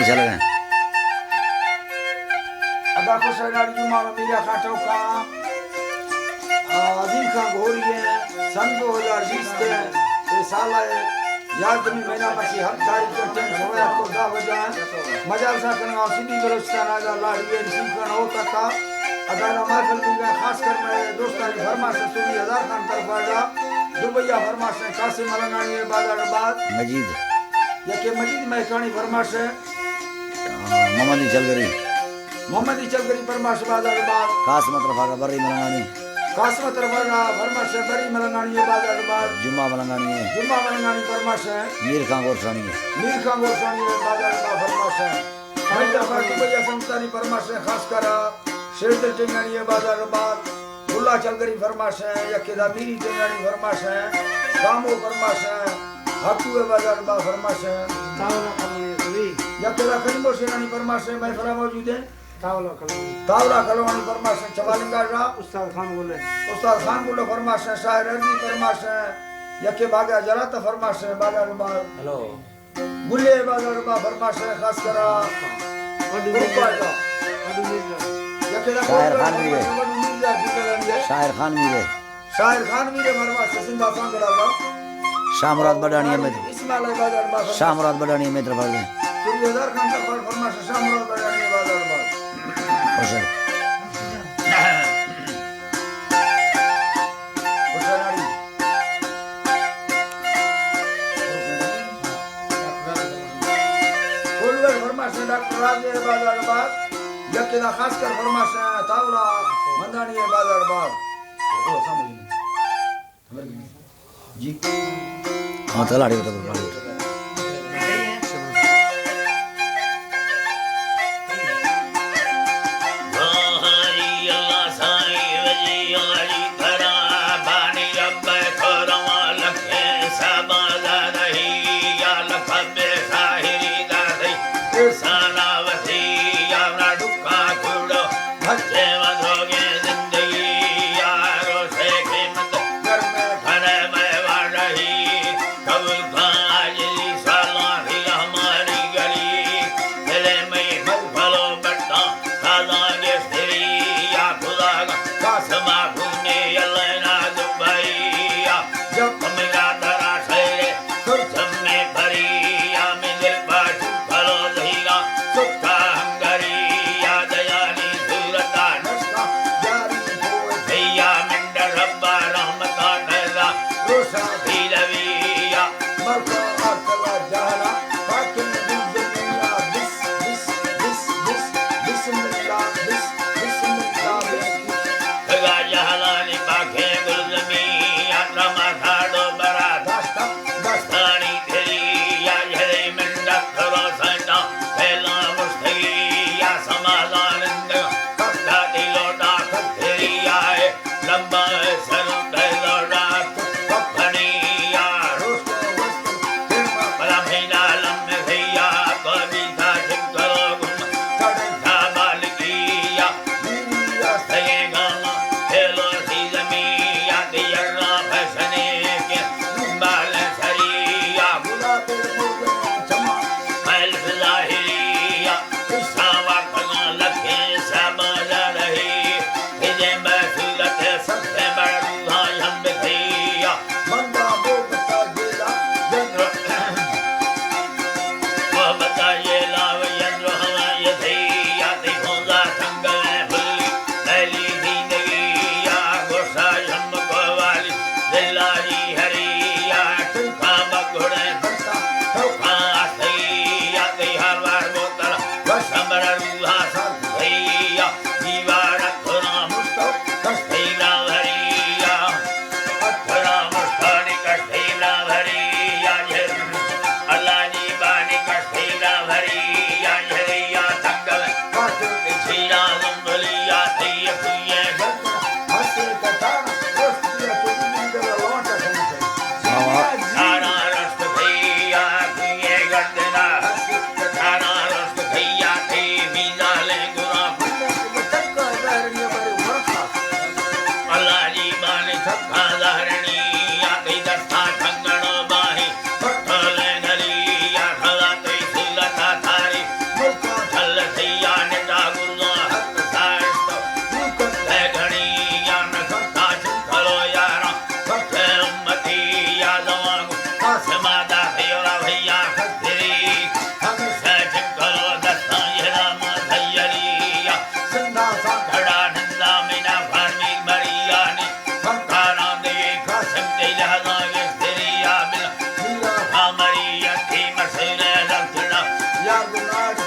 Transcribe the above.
चल गए अदा को सरदारी जुमा में मीरा का चौका अजीम खान घोरी है सन 2020 के ये साल है याद में महीना पछी हर तारीख को टेन होया को दा वजा मजा सा करना सीधी बलोचिस्तान आजा लाड़ी है रिसीव करना हो तक अदा नमाज भी खास कर मैं दोस्तारी फरमाश सुनी हजार खान तरफ आजा दुबैया फरमाश कासिम मलंगानी बाजार बाद मजीद यके मजीद में कहानी फरमाश मोहम्मद चलगरी मोहम्मद चलगरी फरमाश बाजार बाद खास मतलब आगा बर्री मलंगानी कासमत रफरा फरमाश बरी मलंगानी बाजार बाद जुम्मा मलंगानी है जुम्मा मलंगानी फरमाश मीर खां गोरसानी है मीर खान गोसानी बाजार बाद फरमाश हैदराबाद दुबैया संतानी फरमाश खास कर शेर टेंगानी बाजार बाद बुल्ला चलगरी फरमाश यकेदा मीरी टेंगानी फरमाश गामो फरमाश हाकू बाजार बाद फरमाश यकेदा करीमो सेनानी फरमाश मैं फरा मौजूद है तावला कलवानी फरमाश चवालिंगा रा उस्ताद खान बोले फरमाश शायर अर्जी फरमाश यके बागा जरात फरमाश बाजार बा हेलो गुल्ले बाजार बा फरमाश खास करा गुरुपाटा यके दा शायर खान मीरे फरमाश सिंधा सांगड़ा बा शाह मुराद बडानी में इस्माइल बाजार बा शाह मुराद बडानी में तरफ आगे सूर्यदार खान का फरमाश शामराव बडानी बाजार बा होशर होशरारी कोलवर फरमाश डॉक्टर राजे बाजार बाद यकेदा खास कर फरमाश तावला मंदानी बाजार बाद जी हाँ तलाड़ी तो नाग